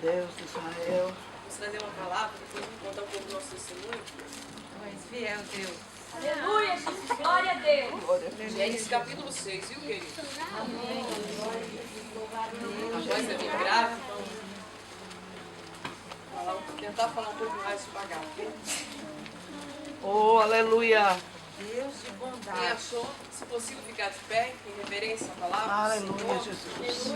Deus de Israel. Vamos trazer uma palavra, depois vamos contar um pouco do nosso testemunho. Pois fiel Deus. Aleluia, Jesus. Glória a Deus. Glória a Deus. Gênesis capítulo 6, viu, querido? Amém. A voz é bem grave, então tentar falar um pouco mais devagar, ok? Oh, aleluia. Deus de Quem bondade. achou, se possível, ficar de pé, em reverência à palavra do Aleluia, Senhor. Jesus.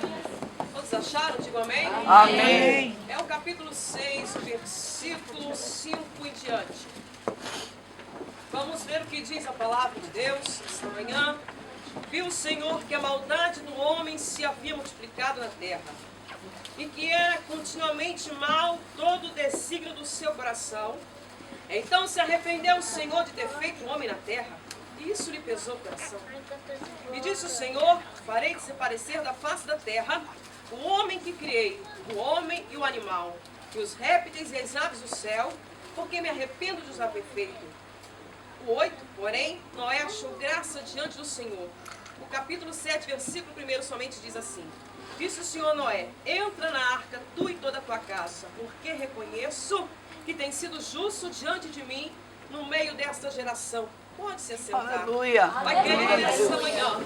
Todos acharam? Digam amém? Amém. É o capítulo 6, versículo 5 em diante. Vamos ver o que diz a palavra de Deus esta manhã. Viu o Senhor que a maldade do homem se havia multiplicado na terra, e que era continuamente mal todo o desígnio do seu coração. Então se arrependeu o Senhor de ter feito o homem na terra, e isso lhe pesou o coração. E disse o Senhor: farei desaparecer da face da terra o homem que criei, o homem e o animal, e os répteis e as aves do céu, porque me arrependo de os haver feito. O 8, porém, Noé achou graça diante do Senhor. O capítulo 7, versículo 1 somente diz assim: disse o Senhor Noé: entra na arca, tu e toda a tua casa, porque reconheço que tem sido justo diante de mim no meio desta geração. Pode se assentar. Aleluia. Pai querido, nesta manhã,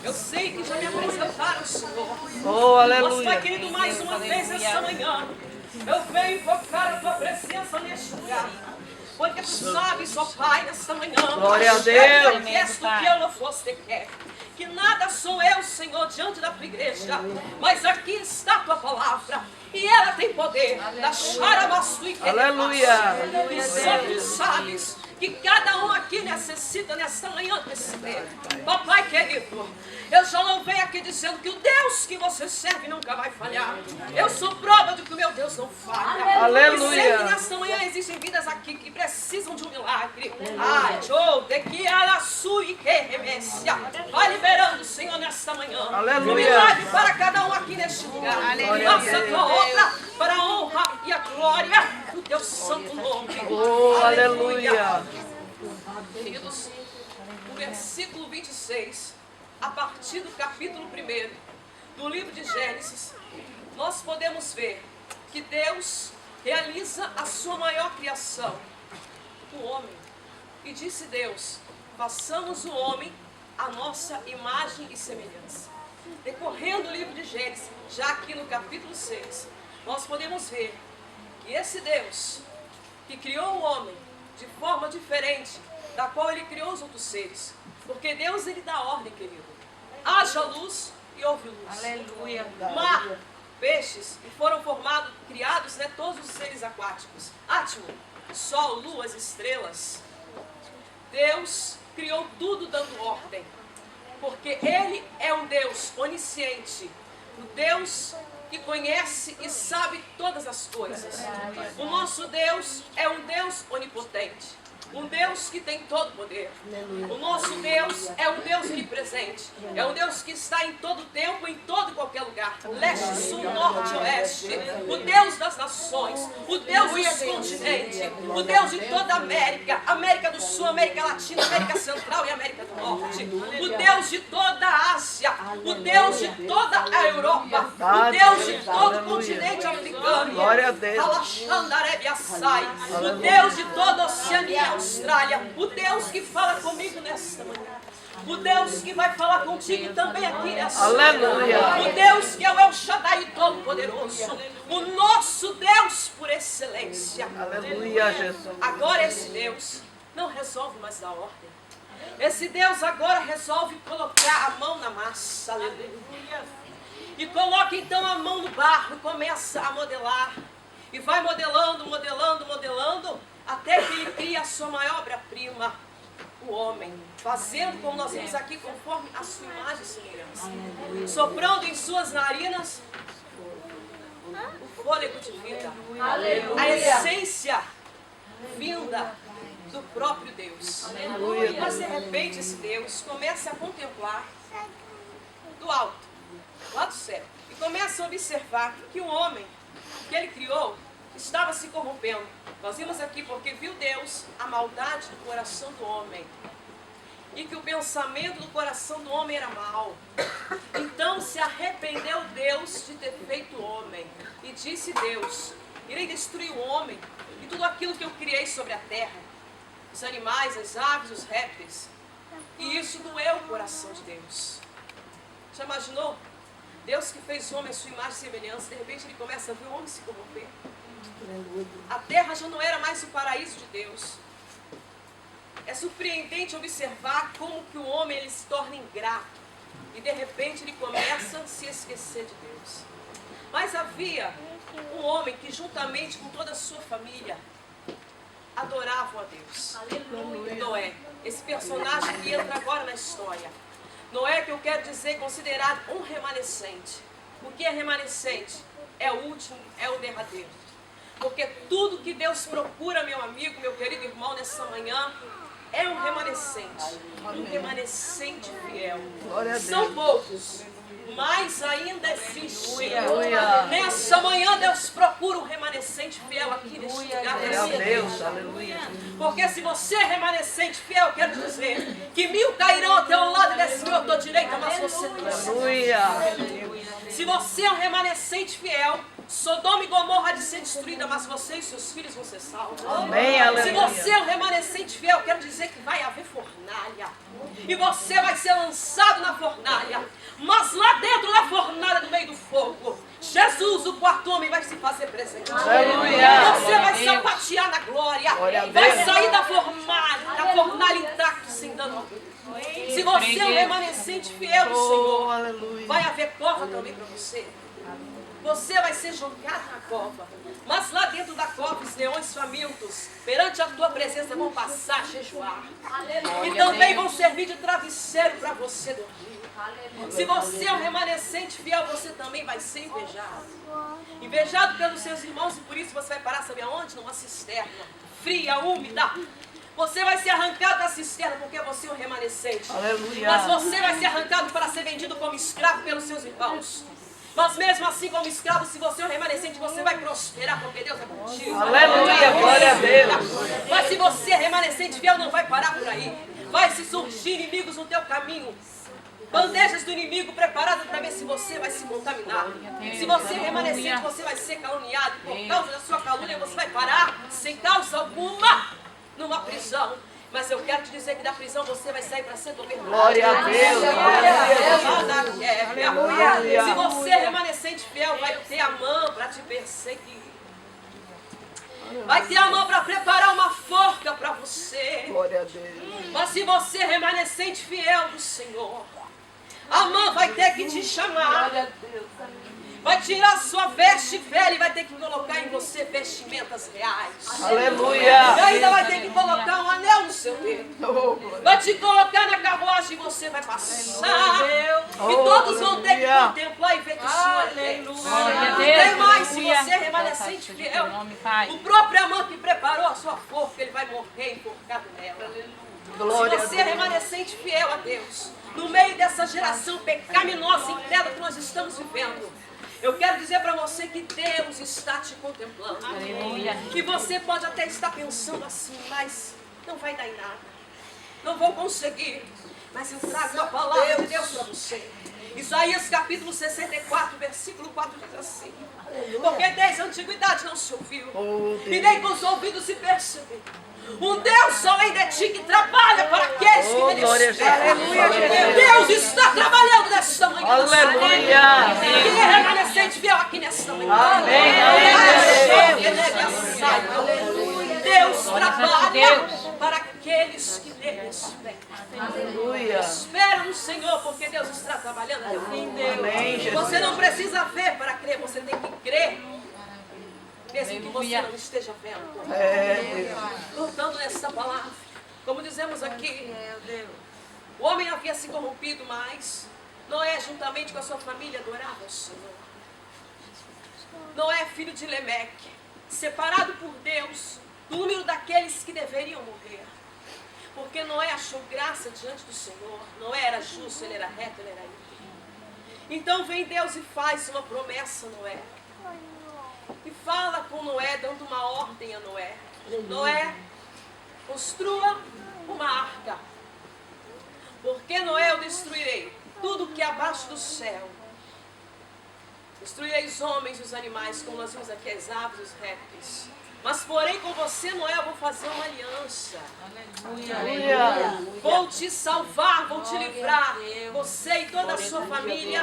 eu sei que já me apresentaram o Senhor. Oh, Mas, aleluia. Pai querido, mais uma vez esta manhã, eu venho invocar a tua presença neste lugar. Porque tu sabes, ó Pai, nesta manhã, Glória a Deus. manifesto que eu não fosse quer. Que nada sou eu, Senhor, diante da tua igreja. Mas aqui está a tua palavra. E ela tem poder. Da charamastu e Aleluia. E só tu sabes que cada um aqui necessita nesta manhã desse tempo. Papai querido, eu já louvei aqui dizendo que o Deus que você serve nunca vai falhar. Eu sou prova de que o meu Deus não falha. Aleluia. E sei que nesta manhã existem vidas aqui que precisam de um milagre. Ai, Joe, de que ela sui que remessia. Vai liberando, Senhor, nesta manhã. Aleluia. Um milagre para cada um aqui neste lugar. Faça a tua obra para a honra e a glória do teu santo nome. Oh, aleluia. Queridos, o versículo 26, a partir do capítulo 1 do livro de Gênesis, nós podemos ver que Deus realiza a sua maior criação, o homem. E disse Deus: façamos o homem a nossa imagem e semelhança. Decorrendo o livro de Gênesis, já aqui no capítulo 6, nós podemos ver que esse Deus que criou o homem de forma diferente da qual ele criou os outros seres. Porque Deus, ele dá ordem, querido. Haja luz e houve luz. Aleluia. Mar, peixes, e foram formados, criados, todos os seres aquáticos. Átimo, sol, luas, estrelas. Deus criou tudo dando ordem. Porque ele é um Deus onisciente. O Deus que conhece e sabe todas as coisas. O nosso Deus é um Deus onipotente. Um Deus que tem todo o poder. O nosso Deus é um Deus onipresente. É um Deus que está em todo tempo, em todo e qualquer lugar. Leste, sul, norte, oeste. O Deus das nações. O Deus dos continentes. O Deus de toda a América. América do Sul, América Latina, América Central e América do Norte. O Deus de toda a Ásia. O Deus de toda a Europa. O Deus de todo o continente africano. Glória a Deus. O Deus de toda a Oceania, Austrália, o Deus que fala comigo nesta manhã, o Deus que vai falar contigo também aqui nesta Aleluia. manhã, o Deus que é o El Shaddai Todo-Poderoso, o nosso Deus por excelência. Aleluia, Jesus. Agora esse Deus não resolve mais dar ordem. Esse Deus agora resolve colocar a mão na massa. Aleluia. E coloca então a mão no barro e começa a modelar. E vai modelando, modelando, modelando, até que ele cria a sua maior obra-prima, o homem. Fazendo, como nós vimos aqui, conforme a sua imagem e semelhança. Soprando em suas narinas o fôlego de vida. A essência vinda do próprio Deus. Mas de repente esse Deus começa a contemplar do alto, lá do céu. E começa a observar que o homem que ele criou estava se corrompendo. Nós vimos aqui porque viu Deus a maldade do coração do homem. e que o pensamento do coração do homem era mau. Então se arrependeu Deus de ter feito o homem. E disse Deus: irei destruir o homem e tudo aquilo que eu criei sobre a terra, os animais, as aves, os répteis. E isso doeu o coração de Deus. Já imaginou? Deus que fez o homem à sua imagem e semelhança, de repente ele começa a ver o homem se corromper. A terra já não era mais o paraíso de Deus. É surpreendente observar como que o homem ele se torna ingrato. E de repente ele começa a se esquecer de Deus. Mas havia um homem que juntamente com toda a sua família adoravam a Deus. Aleluia. Noé, esse personagem que entra agora na história. Noé, que eu quero dizer, considerado um remanescente. O que é remanescente? É o último, é o derradeiro. Porque tudo que Deus procura, meu amigo, meu querido irmão, nessa manhã, é um remanescente fiel. Glória a Deus. São poucos, mas ainda existe. Aleluia. Nessa manhã Deus procura um remanescente fiel aqui neste lugar. Glória a Deus. Aleluia. Porque se você é remanescente fiel, eu quero dizer que 1000 cairão ao teu lado e 10.000 à tua direita, mas você não. Aleluia. Se você é um remanescente fiel, Sodoma e Gomorra há de ser destruída, mas você e seus filhos vão ser salvos. Amém, Se aleluia. você é um remanescente fiel, eu quero dizer que vai haver fornalha. E você vai ser lançado na fornalha. Mas lá dentro da fornalha, no meio do fogo, Jesus, o quarto homem, vai se fazer presente. Aleluia. Você vai sapatear na glória. Glória a Vai Deus. sair da fornalha intacto, sem dano algum. Se você é um remanescente fiel do Oh, Senhor, aleluia. vai haver cova também para você. Você vai ser jogado na cova. Mas lá dentro da cova, os leões famintos, perante a tua presença, vão passar a jejuar. E também vão servir de travesseiro para você dormir. Se você é um remanescente fiel, você também vai ser invejado. Invejado pelos seus irmãos, e por isso você vai parar, sabe aonde? Numa cisterna fria, úmida. Você vai ser arrancado da cisterna porque você é um remanescente. Aleluia. Mas você vai ser arrancado para ser vendido como escravo pelos seus irmãos. Mas mesmo assim, como escravo, se você é um remanescente, você vai prosperar, porque Deus é contigo. Aleluia. Glória a Deus. Mas se você é remanescente fiel, não vai parar por aí. Vai se surgir inimigos no teu caminho. Bandejas do inimigo preparadas para ver se você vai se contaminar. Se você é remanescente, você vai ser caluniado. Por causa da sua calúnia, você vai parar sem causa alguma numa prisão. Mas eu quero te dizer que da prisão você vai sair para ser governado. Glória a Deus. Aleluia. Se você é remanescente fiel, vai ter a mão para te perseguir. Vai ter a mão para preparar uma forca para você. Glória a Deus. Mas se você é remanescente fiel do Senhor, a mão vai ter que te chamar. Vai tirar sua veste velha e vai ter que colocar em você vestimentas reais. Aleluia. E ainda vai ter que colocar um anel no seu dedo. Oh, glória. Vai te colocar na carruagem e você vai passar. E todos vão ter que contemplar e ver que o Senhor é Deus. E tem mais, se você é remanescente fiel, o próprio amor que preparou a sua forca, ele vai morrer enforcado nela. Glória Se a você é Deus. remanescente fiel a Deus, no meio dessa geração pecaminosa e incrédula que nós estamos vivendo, eu quero dizer para você que Deus está te contemplando. E você pode até estar pensando assim, mas não vai dar em nada. Não vou conseguir. Mas eu trago a palavra de Deus para você. Isaías capítulo 64, versículo 4 diz assim: porque desde a antiguidade não se ouviu, e nem com os ouvidos se percebeu. Um Deus além de ti que trabalha para aqueles que nele glória a esperam. Jesus. Deus está trabalhando nesta manhã. Aleluia. Quem é remanescente fiel aqui nesta manhã? Amém. Deus trabalha para aqueles que nele esperam. Aleluia. Espera no Senhor, porque Deus está trabalhando em Deus. Amém, Jesus. Você não precisa ver para crer, você tem que crer. Mesmo que você não esteja vendo. É, Voltando nessa palavra, como dizemos aqui, o homem havia se corrompido, mas Noé, juntamente com a sua família, adorava o Senhor. Noé, filho de Lemeque, separado por Deus do número daqueles que deveriam morrer. Porque Noé achou graça diante do Senhor. Noé era justo, ele era reto, ele era íntegro. Então vem Deus e faz uma promessa a Noé. E fala com Noé, dando uma ordem a Noé. Noé, construa uma arca. Porque Noé eu destruirei tudo que é abaixo do céu. Destruirei os homens e os animais, como nós vimos aqui, as aves e os répteis. Mas porém com você, Noé, eu vou fazer uma aliança. Aleluia. Vou te salvar, vou te livrar. Você e toda a sua família.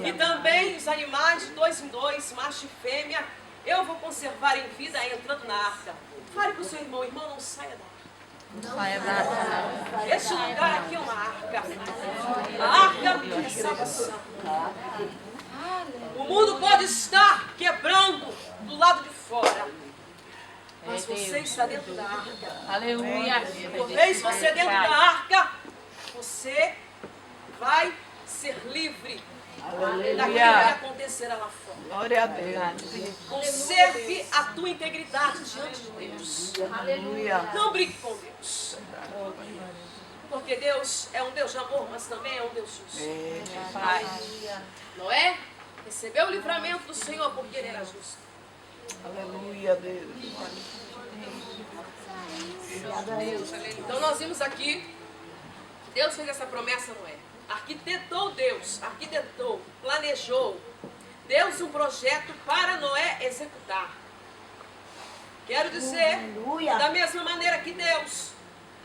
E também os animais de 2 em 2, macho e fêmea. Eu vou conservar em vida entrando na arca. Fale para o seu irmão, irmão, não saia da arca. Este lugar aqui é uma arca. A arca de salvação. O mundo pode estar quebrando do lado de fora. Mas você está dentro da arca. Aleluia. Uma vez você dentro da arca, você vai ser livre daquilo que acontecerá lá fora. Glória a Deus. Conserve a tua integridade diante de Deus. Aleluia. Não brigue com Deus. Porque Deus é um Deus de amor, mas também é um Deus justo. Pai. Noé recebeu o livramento do Senhor porque ele era justo. Aleluia, Deus. Então nós vimos aqui que Deus fez essa promessa a Noé. Arquitetou, planejou. Deus um projeto para Noé executar. Quero dizer, da mesma maneira que Deus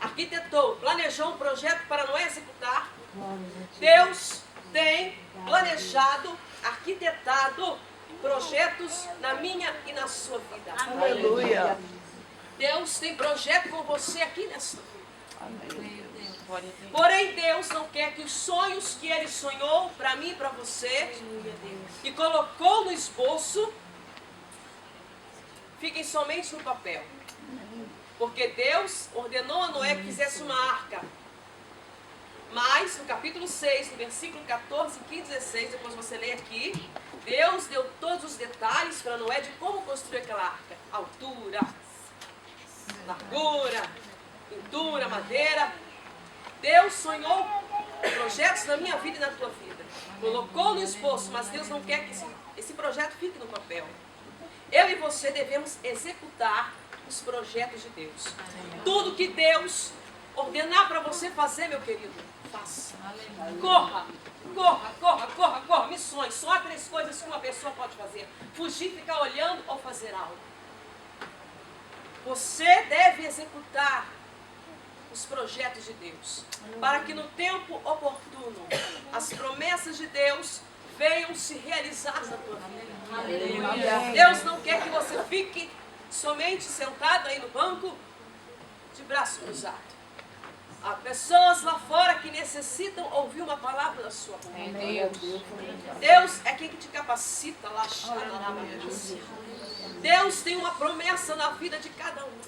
arquitetou, planejou um projeto para Noé executar, Deus tem planejado, arquitetado projetos na minha e na sua vida. Aleluia. Deus tem projeto com você aqui nessa vida. Amém. Porém, Deus não quer que os sonhos que Ele sonhou para mim e para você, e colocou no esboço, fiquem somente no papel. Porque Deus ordenou a Noé que fizesse uma arca. Mas, no capítulo 6, no versículo 14, 15 e 16, depois você lê aqui, Deus deu todos os detalhes para Noé de como construir aquela arca. Altura, largura, pintura, madeira. Deus sonhou projetos na minha vida e na tua vida. Colocou no esboço, mas Deus não quer que esse projeto fique no papel. Eu e você devemos executar os projetos de Deus. Tudo que Deus ordenar para você fazer, meu querido, faça. Corra, corra, corra, corra, corra. Missões. Só há 3 coisas que uma pessoa pode fazer: fugir, ficar olhando ou fazer algo. Você deve executar os projetos de Deus, para que no tempo oportuno as promessas de Deus venham se realizar na tua vida. Deus não quer que você fique somente sentado aí no banco de braço cruzado. Há pessoas lá fora que necessitam ouvir uma palavra da sua boca. Deus é quem te capacita lá. Deus tem uma promessa na vida de cada um.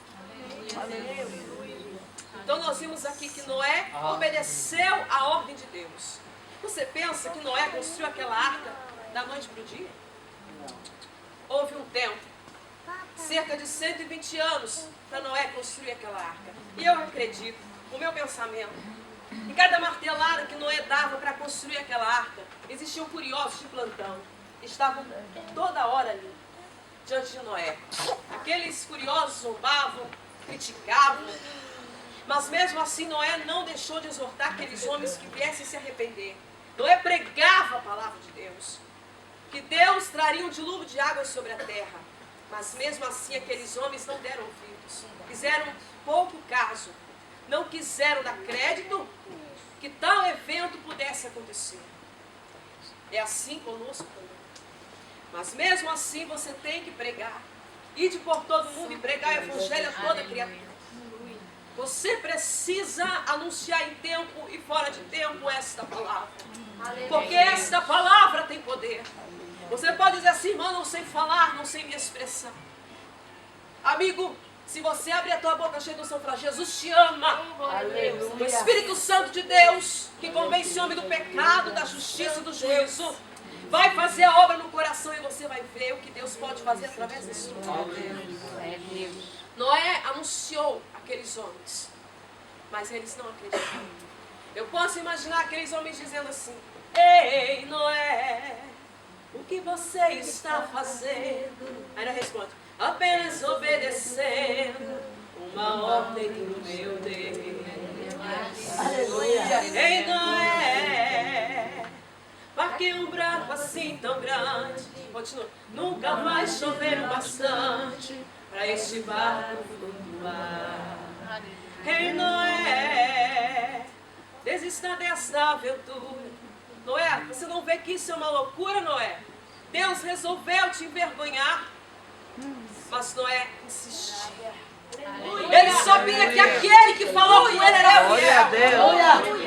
Então nós vimos aqui que Noé obedeceu a ordem de Deus. Você pensa que Noé construiu aquela arca da noite para o dia? Houve um tempo, cerca de 120 anos, para Noé construir aquela arca. E eu acredito, o meu pensamento, em cada martelada que Noé dava para construir aquela arca, existiam curiosos de plantão. Estavam toda hora ali, diante de Noé. Aqueles curiosos zombavam, criticavam, mas mesmo assim Noé não deixou de exortar aqueles homens que viessem se arrepender. Noé pregava a palavra de Deus, que Deus traria um dilúvio de água sobre a terra. Mas mesmo assim aqueles homens não deram ouvidos, fizeram pouco caso, não quiseram dar crédito que tal evento pudesse acontecer. É assim conosco também. Mas mesmo assim você tem que pregar, ide por todo mundo e pregar o evangelho a toda criatura. Você precisa anunciar em tempo e fora de tempo esta palavra. Porque esta palavra tem poder. Você pode dizer assim: irmão, não sei falar, não sei me expressar. Amigo, se você abrir a tua boca cheia do seu falar, Jesus te ama. O Espírito Santo de Deus, que convence o homem do pecado, da justiça e do juízo, vai fazer a obra no coração e você vai ver o que Deus pode fazer através disso. Noé anunciou aqueles homens, mas eles não acreditaram. Eu posso imaginar aqueles homens dizendo assim: ei, Noé, o que você está fazendo? Aí ele responde: apenas obedecendo uma ordem do meu Deus. Ei, Noé, para que um buraco assim tão grande? Continua. Nunca vai chover o bastante para este barco flutuar. Ei, Noé, desista desta aventura. Noé, você não vê que isso é uma loucura, Noé? Deus resolveu te envergonhar, mas Noé insistia. Ele sabia que aquele que falou com ele era Glória a fiel. Deus.